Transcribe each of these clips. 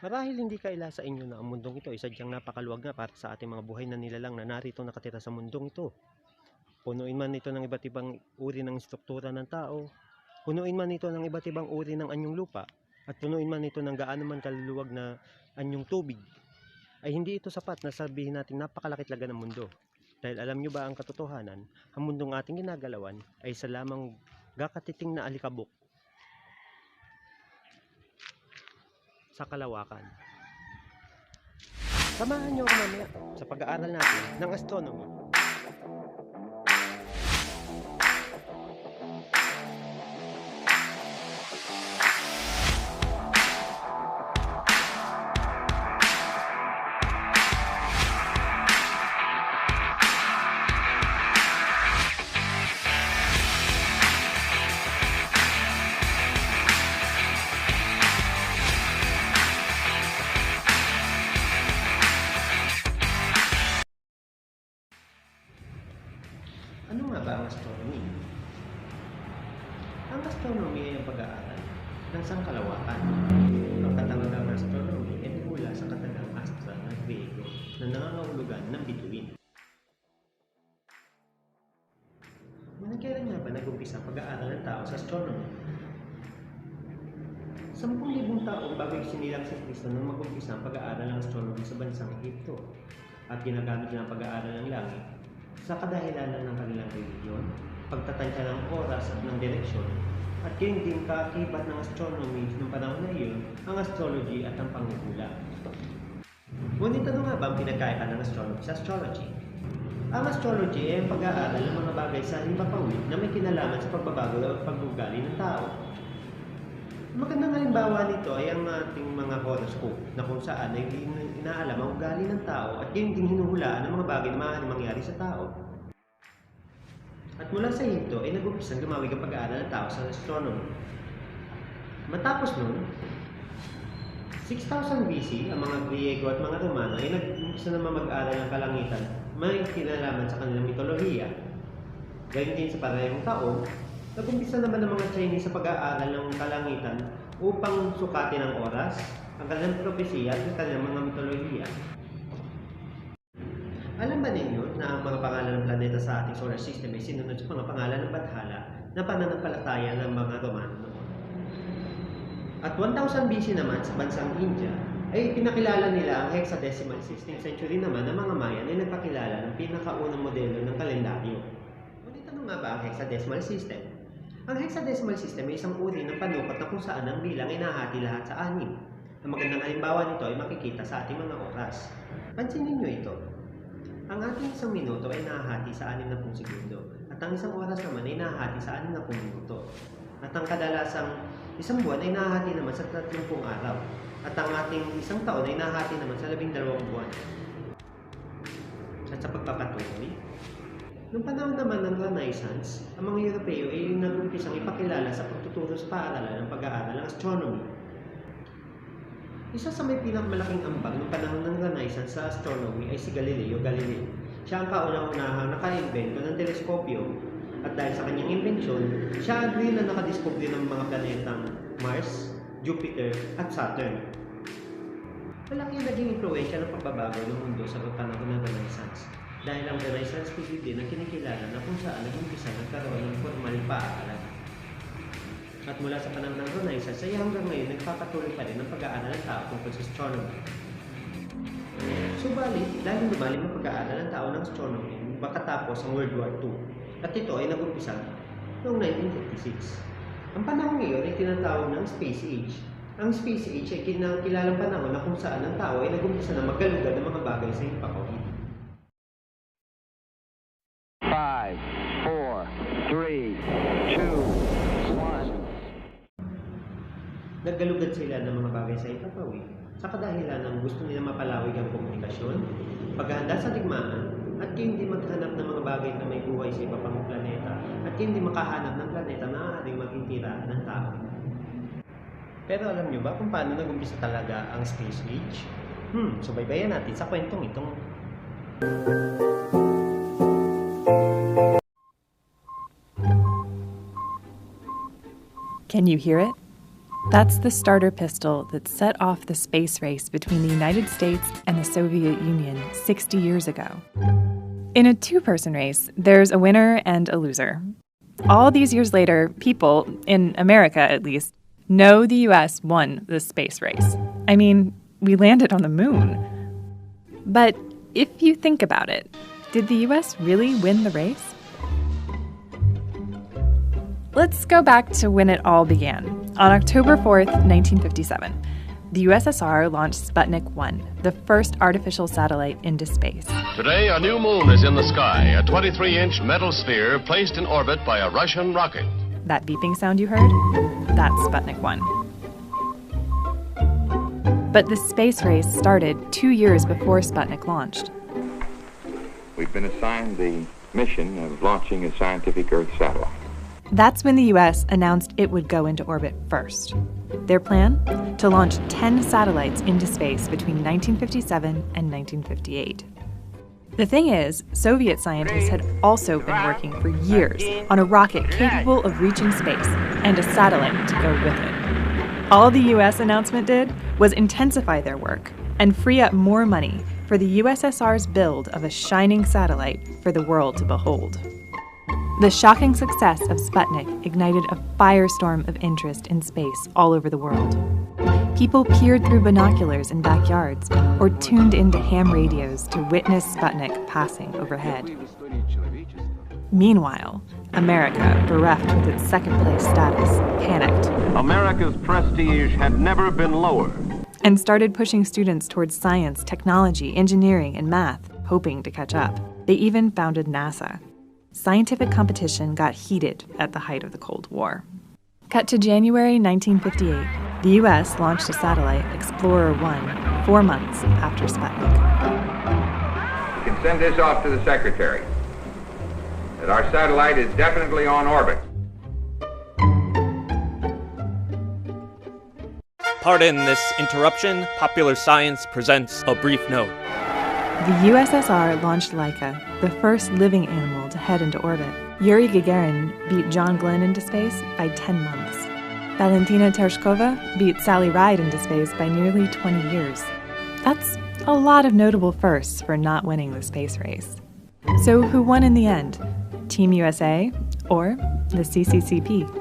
Marahil hindi kaila sa inyo na ang mundong ito ay sadyang napakaluwag na para sa ating mga buhay na nilalang na narito nakatira sa mundong ito. Punuin man ito ng iba't ibang uri ng struktura ng tao, punuin man ito ng iba't ibang uri ng anyong lupa, at punuin man ito ng gaano man kaluluwag na anyong tubig, ay hindi ito sapat na sabihin natin napakalakit laga ng mundo. Dahil alam nyo ba ang katotohanan, ang mundong ating ginagalawan ay isa lamang gakatiting na alikabok sa kalawakan. Samahan nyo ako mamaya sa pag-aaral natin ng astronomy. Ano nga ba ang astronomy? Ang astronomy ay ang pag-aaral ng sangkalawakan. Ang katangagang astronomy ay mula sa katagang astra ng Griego na nangangahulugan ng bituin. Kailan nga ba nag-umpisa ang pag-aaral ng tao sa astronomy? 10,000 taong bago isinilang si Kristo nang mag-umpisa ang pag-aaral ng astronomy sa bansang Egypto at ginagamit nila ang pag-aaral ng langit sa kadahilanan ng kanilang religiyon, pagtatansya ng oras at ng direksyon, at yun din kaakibat ng astronomy ng panahon na iyon, ang astrology at ang panghula. Ngunit ano nga ba ang pinagkaiba ng astronomy sa astrology? Ang astrology ay ang pag-aaral ng mga bagay sa himpapawid na may kinalaman sa pagbabago at pag-ugali ng tao. Magandang halimbawa nito ay ang ating mga horoscope na kung saan ay inaalam ang ugali ng tao at yun din hinuhulaan ng mga bagay na maaaring mangyari sa tao. At mula sa ito ay nag-umpisang lumawig ang pag-aaral ng tao sa astronomy. Matapos nun, 6,000 BC, ang mga Griego at mga Romano ay nag-umpisa naman mag-aaral ng kalangitan may kinalaman sa kanilang mitolohiya. Gayun din sa parehong taon, nag-umpisa naman ng mga Chinese sa pag-aaral ng kalangitan upang sukatin ang oras, ang kanilang propesiya at ang kanilang mga mitolohiya. Alam ba ninyo na ang mga pangalan ng planeta sa ating solar system ay sinunod sa mga pangalan ng bathala na pananampalataya ng mga Romano noon? At 1000 BC naman sa bansang India ay pinakilala nila ang hexadecimal 16th century naman ng mga Mayan ay nagpakilala ng pinakaunang modelo ng kalendaryo. Ngunit ano nga ba ang hexadecimal system? Ang hexadecimal system ay isang uri ng panukat na kung saan ang bilang ay nahati lahat sa 6. Ang magandang halimbawa nito ay makikita sa ating mga oras. Pansinin nyo ito. Ang ating isang minuto ay nahati sa 60 segundo at ang isang oras naman ay nahati sa 60 minuto. At ang kadalasang isang buwan ay nahati naman sa 30 araw at ang ating isang taon ay nahati naman sa 12 buwan. At sa pagpapatuloy, noong panahon naman ng Renaissance, ang mga Europeo ay nag-umpisang ipakilala sa pagtuturo sa paaralan ng pag-aaral ng astronomy. Isa sa may pinakamalaking ambag ng panahon ng Renaissance sa astronomy ay si Galileo Galilei. Siya ang kaunang-unahang naka-imbento ng teleskopyo at dahil sa kanyang imbensyon, siya rin na nakadiskubre ng mga planetang Mars, Jupiter at Saturn. Malaki ang naging impluwensya ng pagbabago ng mundo sa panahon ng Renaissance. Dahil ang Renaissance period din ang kinikilala na kung saan nag-umpisa nagkaroon ng formal paaralan. At mula sa panahon ng Renaissance ay hanggang ngayon nagpapatuloy pa rin ang pag-aaral ng tao tungkol sa astronomy. Subalit, dahil lumalim ang pag-aaral ng tao ng astronomy makatapos ang World War II, at ito ay nag-umpisa noong 1956. Ang panahon ngayon ay tinatawag ng Space Age. Ang Space Age ay kilalang panahon na kung saan ang tao ay nag-umpisa na maggalugad ng mga bagay sa himpapawid. 5, 4, 3, 2, 1. Naggalugad sila ng mga bagay sa himpapawid sa kadahilan ng gusto nila mapalawig ang komunikasyon, paghahanda sa digmaan, at hindi maghanap ng mga bagay na may buhay sa iba pang planeta, at hindi makahanap ng planeta na maaaring maging tirahan ng tao. Pero alam nyo ba kung paano nag-umpisa talaga ang Space Age? Subaybayan natin sa kwentong itong. Can you hear it? That's the starter pistol that set off the space race between the United States and the Soviet Union 60 years ago. In a two-person race, there's a winner and a loser. All these years later, people, in America at least, know the US won the space race. I mean, we landed on the moon. But if you think about it, did the US really win the race? Let's go back to when it all began. On October 4th, 1957, the USSR launched Sputnik 1, the first artificial satellite into space. Today, a new moon is in the sky, a 23-inch metal sphere placed in orbit by a Russian rocket. That beeping sound you heard? That's Sputnik 1. But the space race started 2 years before Sputnik launched. We've been assigned the mission of launching a scientific Earth satellite. That's when the US announced it would go into orbit first. Their plan? To launch 10 satellites into space between 1957 and 1958. The thing is, Soviet scientists had also been working for years on a rocket capable of reaching space and a satellite to go with it. All the US announcement did was intensify their work and free up more money for the USSR's build of a shining satellite for the world to behold. The shocking success of Sputnik ignited a firestorm of interest in space all over the world. People peered through binoculars in backyards or tuned into ham radios to witness Sputnik passing overhead. Meanwhile, America, bereft with its second-place status, panicked. America's prestige had never been lower. And started pushing students towards science, technology, engineering, and math, hoping to catch up. They even founded NASA. Scientific competition got heated at the height of the Cold War. Cut to January 1958, the U.S. launched a satellite, Explorer 1, 4 months after Sputnik. You can send this off to the Secretary, that our satellite is definitely on orbit. Pardon this interruption. Popular Science presents a brief note. The USSR launched Laika, the first living animal to head into orbit. Yuri Gagarin beat John Glenn into space by 10 months. Valentina Tereshkova beat Sally Ride into space by nearly 20 years. That's a lot of notable firsts for not winning the space race. So who won in the end? Team USA or the CCCP?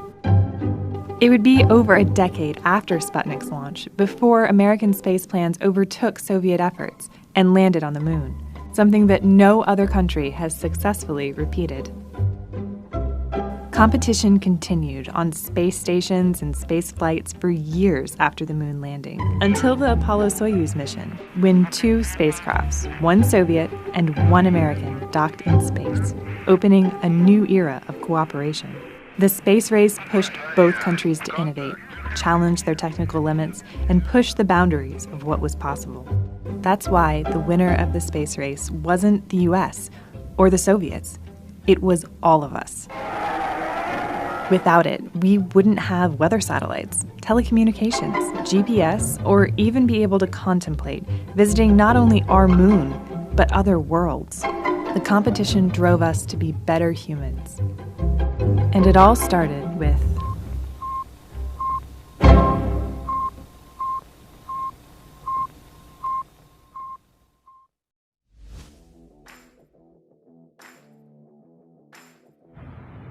It would be over a decade after Sputnik's launch before American space plans overtook Soviet efforts and landed on the moon, something that no other country has successfully repeated. Competition continued on space stations and space flights for years after the moon landing, until the Apollo-Soyuz mission, when 2 spacecrafts, one Soviet and one American, docked in space, opening a new era of cooperation. The space race pushed both countries to innovate, challenge their technical limits, and push the boundaries of what was possible. That's why the winner of the space race wasn't the US or the Soviets. It was all of us. Without it, we wouldn't have weather satellites, telecommunications, GPS, or even be able to contemplate visiting not only our moon, but other worlds. The competition drove us to be better humans. And it all started with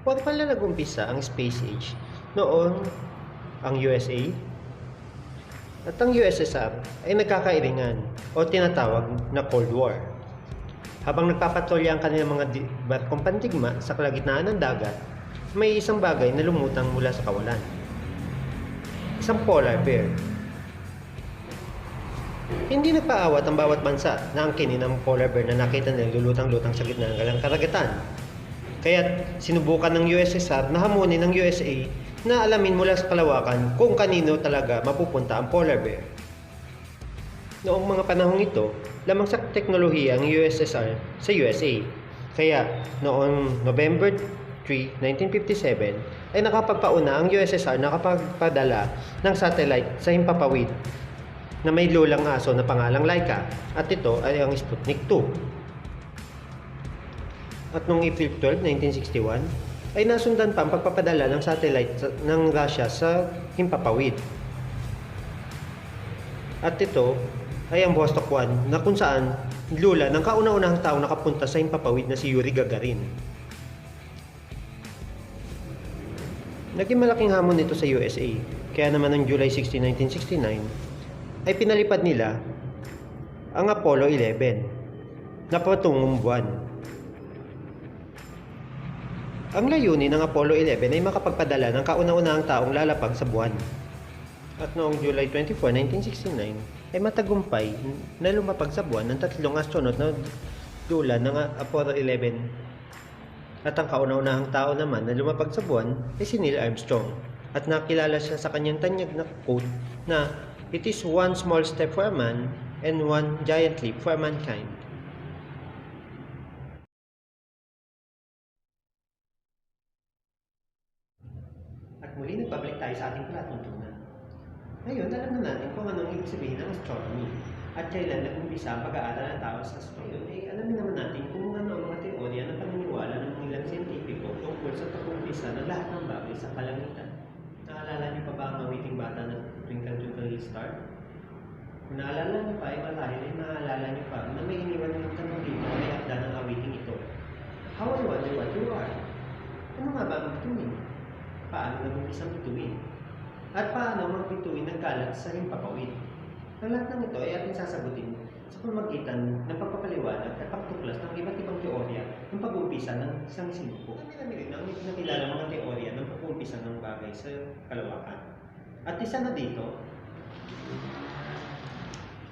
Paano pala nag-umpisa ang space age? Noon, ang USA at ang USSR ay nagkakairingan o tinatawag na Cold War. Habang nagpapatolya ang kanilang mga barkong pandigma sa kalagitnaan ng dagat, may isang bagay na lumutang mula sa kawalan. Isang polar bear. Hindi nagpaawat ang bawat bansa na angkinin ang polar bear na nakita nilang lulutang-lutang sa gitna ng karagatan. Kaya't sinubukan ng USSR na hamunin ng USA na alamin mula sa kalawakan kung kanino talaga mapupunta ang polar bear. Noong mga panahong ito, lamang sa teknolohiya ang USSR sa USA. Kaya noong November 3, 1957 ay nakapagpauna ang USSR na nakapagpadala ng satellite sa himpapawid na may lulang aso na pangalang Laika, at ito ay ang Sputnik 2. At noong April 12, 1961 ay nasundan pa ang pagpapadala ng satellite ng Russia sa himpapawid. At ito ay ang Vostok 1 na kung saan lula ng kauna-unahang taong nakapunta sa himpapawid na si Yuri Gagarin. Naging malaking hamon nito sa USA, kaya naman noong July 16, 1969 ay pinalipad nila ang Apollo 11 na patungong buwan. Ang layunin ng Apollo 11 ay makapagpadala ng kauna-unahang taong lalapag sa buwan. At noong July 24, 1969 ay matagumpay na lumapag sa buwan ng 3 astronaut na dula ng Apollo 11. At ang kauna-unahang tao naman na lumapag sa buwan ay si Neil Armstrong. At nakilala siya sa kanyang tanyag na quote na, "It is one small step for a man and one giant leap for mankind." At muli nagbabalik tayo sa ating palatuntunan. Ngayon, alam na natin kung anong ibig sabihin ng astronomy at kailan nag-umpisa ang pag-aaral ng tao sa astronomy. Alamin naman natin kung ano ang mga teorya na paniniwala ng mga ilang siyentipiko tungkol sa pag-umpisa ng lahat ng bagay sa kalangitan. Naalala niyo pa ba ang awiting bata ng Twinkle Twinkle Little Star? Kung naalala niyo pa, ay marahil ay naalala niyo pa na may iniwan ng tanong dito ay akda ng awiting ito. How I wonder what you are? Ano nga ba ang bituin? Paano nag-umpisang bituin? At paano mga bituin nagkalat sa himpapawid? Ang lahat ng ito ay ating sasagutin sa pamagitan ng pagpapaliwanag at pagtuklas ng iba't ibang teorya ng pag-uumpisa ng isang sinuko. Kami rin ang nakilala mga teorya ng pag-uumpisa ng bagay sa kalawakan. At isa na dito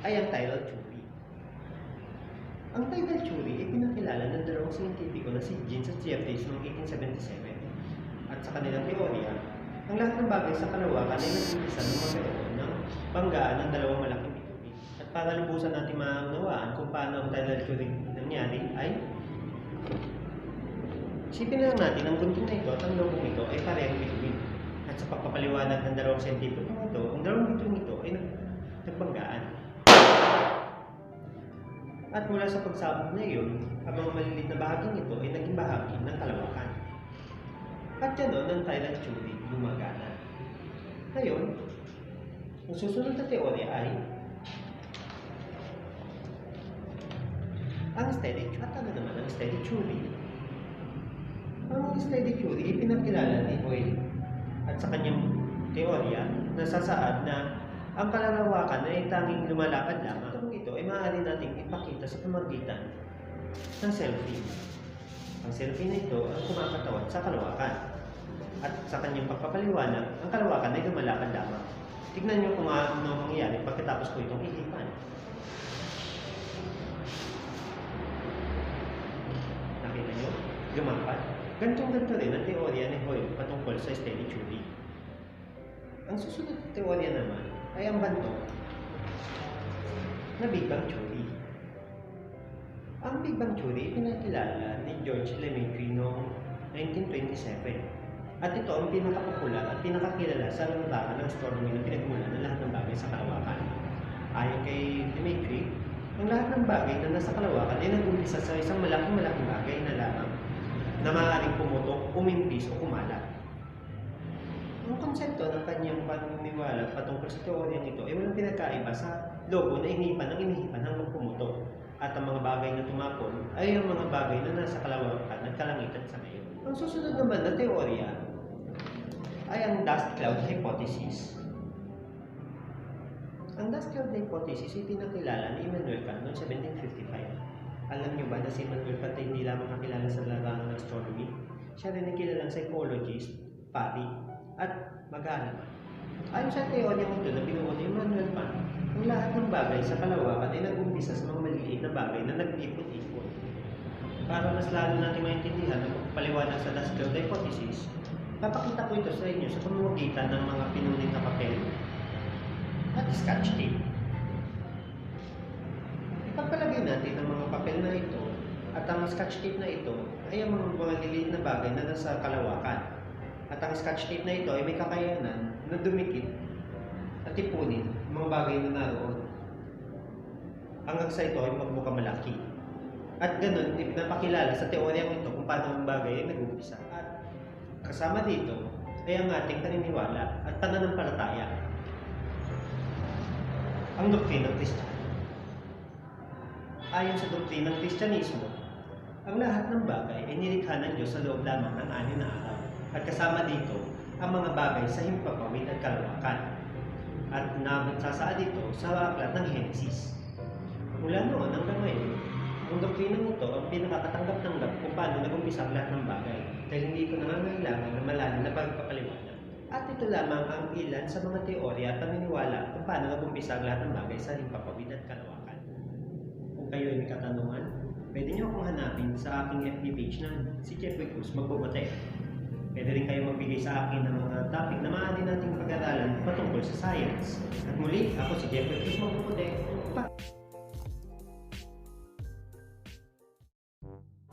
ay ang tidal theory. Ang tidal theory ay pinakilala ng dalawang siyentipiko na si Jeans at Jeffries noong 1877. At sa kanilang teorya, ang lahat ng bagay sa kalawakan ay nag-umpisa ng magkaroon ng banggaan ng dalawang malaking bituin. At para lubusan natin maunawaan kung paano ang tidal theory nangyari ay isipin na lang natin ang gunting na ito at ang lobong ito ay parehong bituin. At sa pagpapaliwanag ng dalawang siyentipiko ito, ang dalawang bituin ito ay nagbanggaan. At mula sa pagsabog na iyon, ang mga maliliit na bahaging ito ay naging bahagi ng kalawakan. At ganoon ang tidal theory gumagana. Ngayon, ang susunod na teorya ay ang steady theory. At ano naman ang steady theory? Ang steady theory ay pinakilala ni Hoyle at sa kanyang teorya nasasaad na ang kalarawakan ay tanging lumalakad lamang. Kung ito ay maaari nating ipakita sa pamagitan ng selfie. Ang selfie na ito ang kumakatawan sa kalawakan. At sa kanyang pagpapaliwanag, ang kalawakan ay lumalakad lamang. Tignan nyo kung ano mangyayari pagkatapos ko itong ihipan. Nakita nyo? Lumapad. Ganito rin ang teorya ni Hoyle patungkol sa steady theory. Ang susunod na teorya naman ay ang banto na Big Bang Theory. Ang Big Bang Theory pinakilala ni George Lemaitre noong 1927. At ito ang pinakapopular at pinakakilala sa larangan ng astronomy na pinagmulan ng lahat ng bagay sa kalawakan. Ayon kay Lemaitre, ang lahat ng bagay na nasa kalawakan ay nag-umpisa sa isang malaking bagay na lamang na maaaring pumutok, umimpis o kumalat. Ang konsepto ng kanyang paniniwala patungkol sa teoryang ito ay walang pinagkaiba sa lobo na inihipan hanggang pumutok. At ang mga bagay na tumapon ay ang mga bagay na nasa kalawakan at kalangitan sa ngayon. Ang susunod naman na teorya ay ang dust cloud hypothesis. Ang dust cloud hypothesis ay pinakilala ni Immanuel Kant noong 1755. Alam niyo ba na si Immanuel Kant ay hindi lamang kakilala sa larangan ng astronomy? Siya rin ay kilalang psychologist, pari, at mag-aalaman. Ayon sa teorya ito na binuo ni Immanuel Kant, ang lahat ng bagay sa kalawakan ay nag-umpisa sa mga maliliit na bagay na nag-ipon-ipon. Para mas lalo natin maintindihan ang pagpapaliwanag sa dust cloud hypothesis, papakita ko ito sa inyo sa pamamagitan ng mga pinunin na papel at scotch tape. Ipagpalagay natin ang mga papel na ito at ang scotch tape na ito ay ang mga maliliit na bagay na nasa kalawakan. At ang scotch tape na ito ay may kakayanan na dumikit at ipunin ang mga bagay na naroon hanggang sa ito ay magmukha malaki. At ganun, ipinapakilala sa teoryang ito kung paano ang bagay ay nag-umpisa. At kasama dito ay ang ating paniniwala at pananampalataya. Ang doktrina ng Kristiyano. Ayon sa doktrina ng Kristyanismo, ang lahat ng bagay ay nilikha ng Diyos sa loob lamang ng 6 na araw at kasama dito ang mga bagay sa himpapawid at kalawakan at nagsasaad dito sa aklat ng Henesis. Mula noon hanggang ngayon, ang doktrinang ito ang pinakakatanggap-tanggap kung paano nag-umpisa ang lahat ng bagay dahil hindi ito nangangailangan ng malalim na pagpapaliwanag. At ito lamang ang ilan sa mga teorya at paniniwala kung paano nag-umpisa ang lahat ng bagay sa himpapawid at kalawakan. Kung kayo ay may katanungan, pwede niyo akong hanapin sa aking FB page na si Jeffrey Cruz Magbubote. Pwede rin kayo magbigay sa akin ng mga topic na maaari nating pag-aralan patungkol sa science. At muli, ako si Jeffrey Cruz Magbubote.